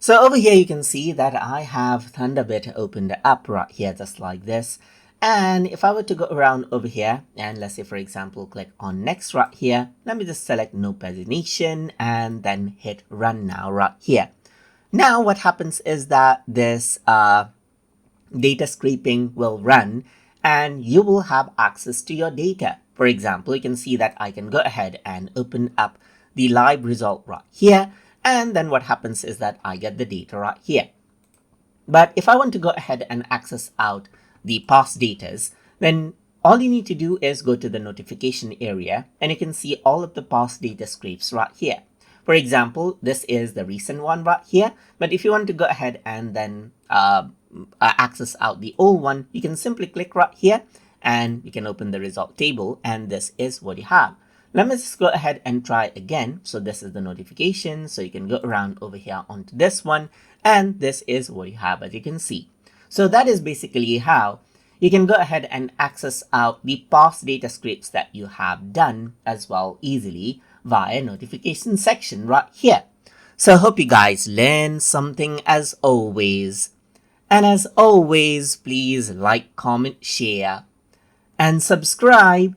So over here, you can see that I have Thunderbit opened up right here, just like this. And if I were to go around over here, and let's say, for example, click on next right here, let me just select no pagination and then hit run now right here. Now what happens is that this data scraping will run and you will have access to your data. For example, you can see that I can go ahead and open up the live result right here. And then what happens is that I get the data right here. But if I want to go ahead and access out the past datas, then all you need to do is go to the notification area and you can see all of the past data scrapes right here. For example, this is the recent one right here. But if you want to go ahead and then access out the old one, you can simply click right here and you can open the result table, and this is what you have. Let me just go ahead and try again. So this is the notification. So you can go around over here onto this one, and this is what you have, as you can see. So that is basically how you can go ahead and access out the past data scrapes that you have done as well easily via notification section right here. So I hope you guys learned something as always. And as always, please like, comment, share, and subscribe.